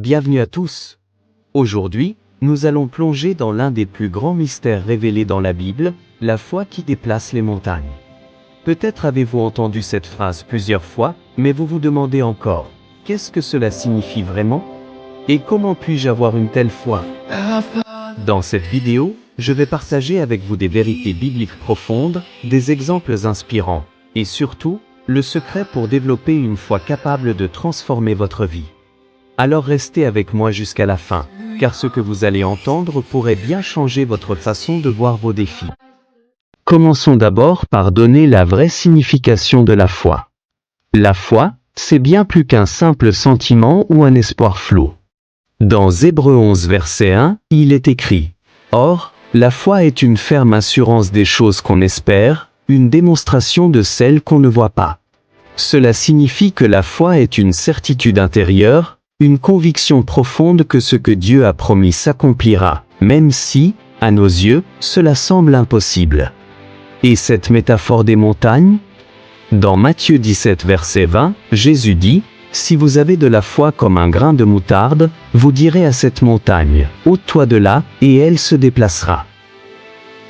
Bienvenue à tous. Aujourd'hui, nous allons plonger dans l'un des plus grands mystères révélés dans la Bible, la foi qui déplace les montagnes. Peut-être avez-vous entendu cette phrase plusieurs fois, mais vous vous demandez encore, qu'est-ce que cela signifie vraiment? Et comment puis-je avoir une telle foi? Dans cette vidéo, je vais partager avec vous des vérités bibliques profondes, des exemples inspirants, et surtout, le secret pour développer une foi capable de transformer votre vie. Alors restez avec moi jusqu'à la fin, car ce que vous allez entendre pourrait bien changer votre façon de voir vos défis. Commençons d'abord par donner la vraie signification de la foi. La foi, c'est bien plus qu'un simple sentiment ou un espoir flou. Dans Hébreux 11 verset 1, il est écrit « Or, la foi est une ferme assurance des choses qu'on espère, une démonstration de celles qu'on ne voit pas. » Cela signifie que la foi est une certitude intérieure, une conviction profonde que ce que Dieu a promis s'accomplira, même si, à nos yeux, cela semble impossible. Et cette métaphore des montagnes? Dans Matthieu 17 verset 20, Jésus dit « Si vous avez de la foi comme un grain de moutarde, vous direz à cette montagne, ôte-toi de là, et elle se déplacera. »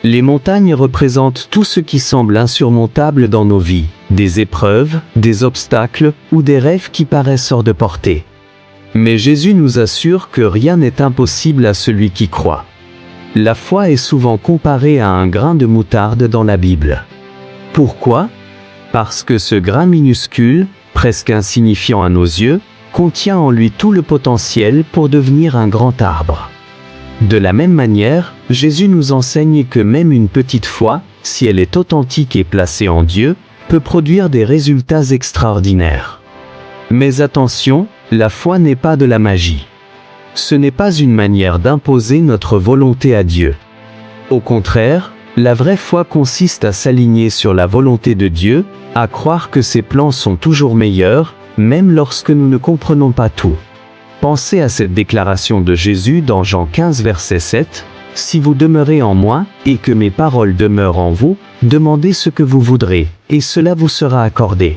Les montagnes représentent tout ce qui semble insurmontable dans nos vies, des épreuves, des obstacles, ou des rêves qui paraissent hors de portée. Mais Jésus nous assure que rien n'est impossible à celui qui croit. La foi est souvent comparée à un grain de moutarde dans la Bible. Pourquoi? Parce que ce grain minuscule, presque insignifiant à nos yeux, contient en lui tout le potentiel pour devenir un grand arbre. De la même manière, Jésus nous enseigne que même une petite foi, si elle est authentique et placée en Dieu, peut produire des résultats extraordinaires. Mais attention, la foi n'est pas de la magie. Ce n'est pas une manière d'imposer notre volonté à Dieu. Au contraire, la vraie foi consiste à s'aligner sur la volonté de Dieu, à croire que ses plans sont toujours meilleurs, même lorsque nous ne comprenons pas tout. Pensez à cette déclaration de Jésus dans Jean 15 verset 7, « Si vous demeurez en moi, et que mes paroles demeurent en vous, demandez ce que vous voudrez, et cela vous sera accordé. »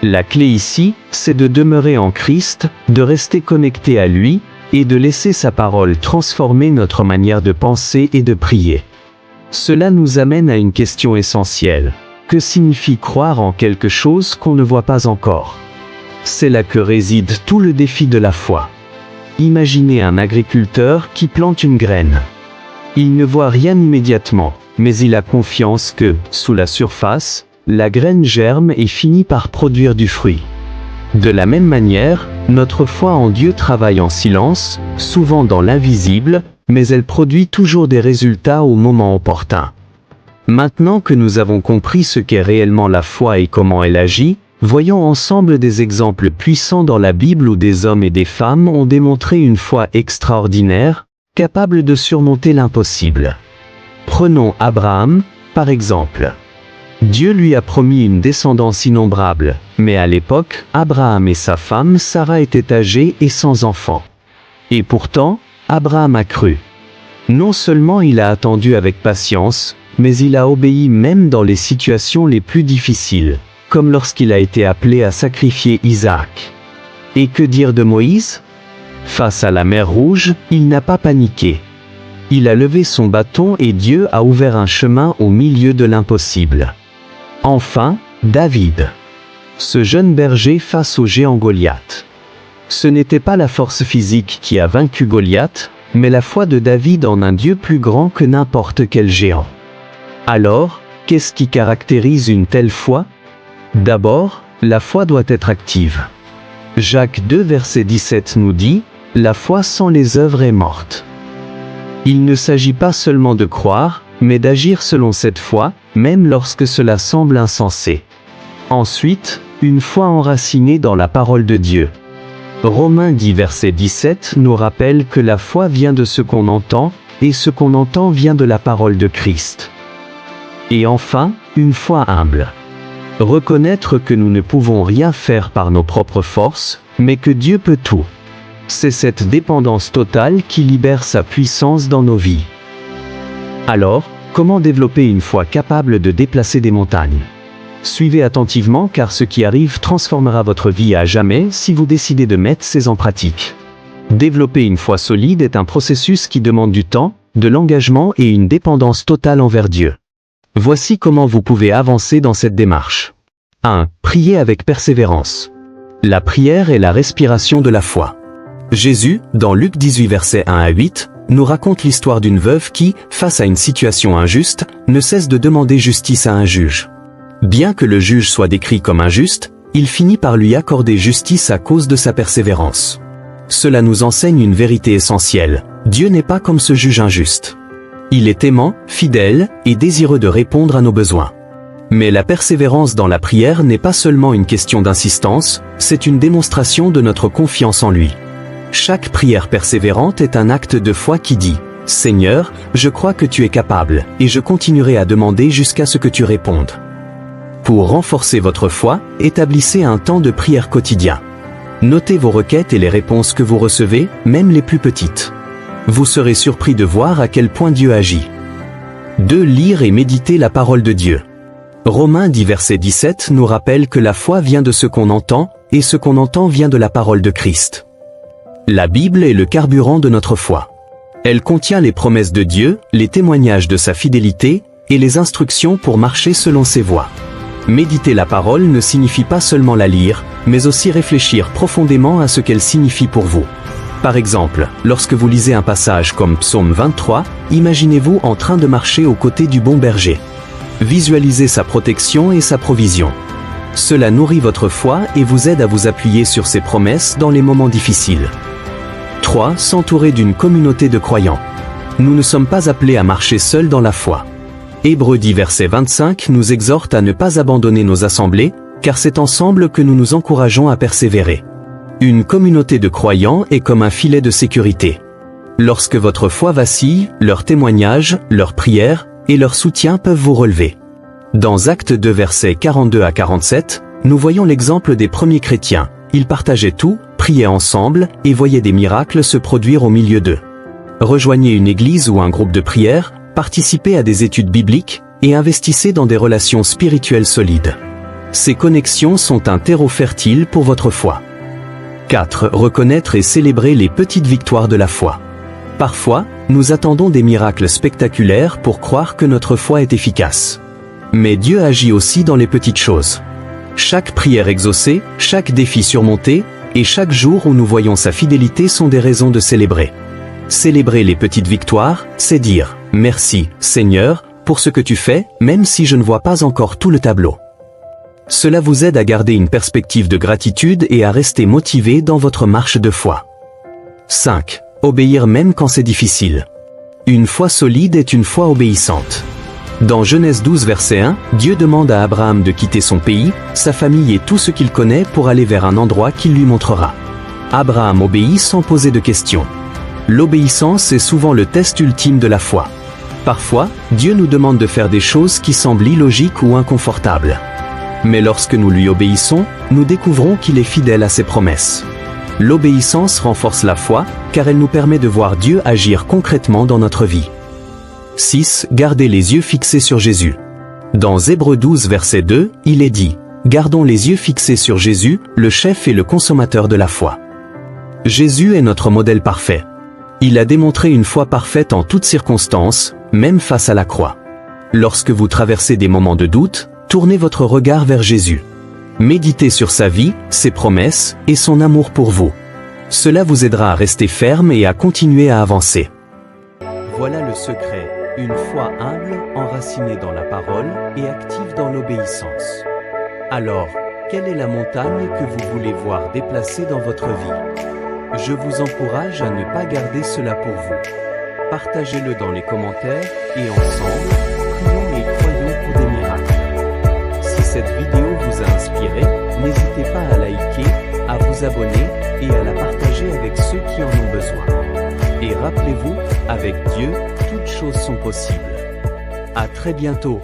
La clé ici, c'est de demeurer en Christ, de rester connecté à lui, et de laisser sa parole transformer notre manière de penser et de prier. Cela nous amène à une question essentielle. Que signifie croire en quelque chose qu'on ne voit pas encore? C'est là que réside tout le défi de la foi. Imaginez un agriculteur qui plante une graine. Il ne voit rien immédiatement, mais il a confiance que, sous la surface, la graine germe et finit par produire du fruit. De la même manière, notre foi en Dieu travaille en silence, souvent dans l'invisible, mais elle produit toujours des résultats au moment opportun. Maintenant que nous avons compris ce qu'est réellement la foi et comment elle agit, voyons ensemble des exemples puissants dans la Bible où des hommes et des femmes ont démontré une foi extraordinaire, capable de surmonter l'impossible. Prenons Abraham, par exemple. Dieu lui a promis une descendance innombrable, mais à l'époque, Abraham et sa femme Sarah étaient âgés et sans enfants. Et pourtant, Abraham a cru. Non seulement il a attendu avec patience, mais il a obéi même dans les situations les plus difficiles, comme lorsqu'il a été appelé à sacrifier Isaac. Et que dire de Moïse? Face à la mer Rouge, il n'a pas paniqué. Il a levé son bâton et Dieu a ouvert un chemin au milieu de l'impossible. Enfin, David. Ce jeune berger face au géant Goliath. Ce n'était pas la force physique qui a vaincu Goliath, mais la foi de David en un Dieu plus grand que n'importe quel géant. Alors, qu'est-ce qui caractérise une telle foi? D'abord, la foi doit être active. Jacques 2 verset 17 nous dit « La foi sans les œuvres est morte ». Il ne s'agit pas seulement de croire, mais d'agir selon cette foi, même lorsque cela semble insensé. Ensuite, une foi enracinée dans la parole de Dieu. Romains 10 verset 17 nous rappelle que la foi vient de ce qu'on entend, et ce qu'on entend vient de la parole de Christ. Et enfin, une foi humble. Reconnaître que nous ne pouvons rien faire par nos propres forces, mais que Dieu peut tout. C'est cette dépendance totale qui libère sa puissance dans nos vies. Alors, comment développer une foi capable de déplacer des montagnes? Suivez attentivement car ce qui arrive transformera votre vie à jamais si vous décidez de mettre ces en pratique. Développer une foi solide est un processus qui demande du temps, de l'engagement et une dépendance totale envers Dieu. Voici comment vous pouvez avancer dans cette démarche. 1. Priez avec persévérance. La prière est la respiration de la foi. Jésus, dans Luc 18 versets 1 à 8, nous raconte l'histoire d'une veuve qui, face à une situation injuste, ne cesse de demander justice à un juge. Bien que le juge soit décrit comme injuste, il finit par lui accorder justice à cause de sa persévérance. Cela nous enseigne une vérité essentielle. Dieu n'est pas comme ce juge injuste. Il est aimant, fidèle et désireux de répondre à nos besoins. Mais la persévérance dans la prière n'est pas seulement une question d'insistance, c'est une démonstration de notre confiance en lui. Chaque prière persévérante est un acte de foi qui dit « Seigneur, je crois que tu es capable, et je continuerai à demander jusqu'à ce que tu répondes. » Pour renforcer votre foi, établissez un temps de prière quotidien. Notez vos requêtes et les réponses que vous recevez, même les plus petites. Vous serez surpris de voir à quel point Dieu agit. 2. Lire et méditer la parole de Dieu. Romains 10 verset 17 nous rappelle que la foi vient de ce qu'on entend, et ce qu'on entend vient de la parole de Christ. La Bible est le carburant de notre foi. Elle contient les promesses de Dieu, les témoignages de sa fidélité, et les instructions pour marcher selon ses voies. Méditer la parole ne signifie pas seulement la lire, mais aussi réfléchir profondément à ce qu'elle signifie pour vous. Par exemple, lorsque vous lisez un passage comme Psaume 23, imaginez-vous en train de marcher aux côtés du bon berger. Visualisez sa protection et sa provision. Cela nourrit votre foi et vous aide à vous appuyer sur ses promesses dans les moments difficiles. 3. S'entourer d'une communauté de croyants. Nous ne sommes pas appelés à marcher seuls dans la foi. Hébreux 10 verset 25 nous exhorte à ne pas abandonner nos assemblées, car c'est ensemble que nous nous encourageons à persévérer. Une communauté de croyants est comme un filet de sécurité. Lorsque votre foi vacille, leurs témoignages, leurs prières et leur soutien peuvent vous relever. Dans Actes 2 versets 42 à 47, nous voyons l'exemple des premiers chrétiens. Ils partageaient tout, priaient ensemble et voyaient des miracles se produire au milieu d'eux. Rejoignez une église ou un groupe de prière, participez à des études bibliques et investissez dans des relations spirituelles solides. Ces connexions sont un terreau fertile pour votre foi. 4. Reconnaître et célébrer les petites victoires de la foi. Parfois, nous attendons des miracles spectaculaires pour croire que notre foi est efficace. Mais Dieu agit aussi dans les petites choses. Chaque prière exaucée, chaque défi surmonté, et chaque jour où nous voyons sa fidélité sont des raisons de célébrer. Célébrer les petites victoires, c'est dire « Merci, Seigneur, pour ce que tu fais, même si je ne vois pas encore tout le tableau. » Cela vous aide à garder une perspective de gratitude et à rester motivé dans votre marche de foi. 5. Obéir même quand c'est difficile. Une foi solide est une foi obéissante. Dans Genèse 12 verset 1, Dieu demande à Abraham de quitter son pays, sa famille et tout ce qu'il connaît pour aller vers un endroit qu'il lui montrera. Abraham obéit sans poser de questions. L'obéissance est souvent le test ultime de la foi. Parfois, Dieu nous demande de faire des choses qui semblent illogiques ou inconfortables. Mais lorsque nous lui obéissons, nous découvrons qu'il est fidèle à ses promesses. L'obéissance renforce la foi, car elle nous permet de voir Dieu agir concrètement dans notre vie. 6. Gardez les yeux fixés sur Jésus. Dans Hébreux 12 verset 2, il est dit « Gardons les yeux fixés sur Jésus, le chef et le consommateur de la foi. » Jésus est notre modèle parfait. Il a démontré une foi parfaite en toutes circonstances, même face à la croix. Lorsque vous traversez des moments de doute, tournez votre regard vers Jésus. Méditez sur sa vie, ses promesses et son amour pour vous. Cela vous aidera à rester ferme et à continuer à avancer. Voilà le secret, une foi humble, enracinée dans la parole et active dans l'obéissance. Alors, quelle est la montagne que vous voulez voir déplacée dans votre vie? Je vous encourage à ne pas garder cela pour vous. Partagez-le dans les commentaires et ensemble, prions et croyons pour des miracles. Si cette vidéo vous a inspiré, n'hésitez pas à liker, à vous abonner et à la partager avec ceux qui en ont besoin. Et rappelez-vous, avec Dieu, toutes choses sont possibles. À très bientôt.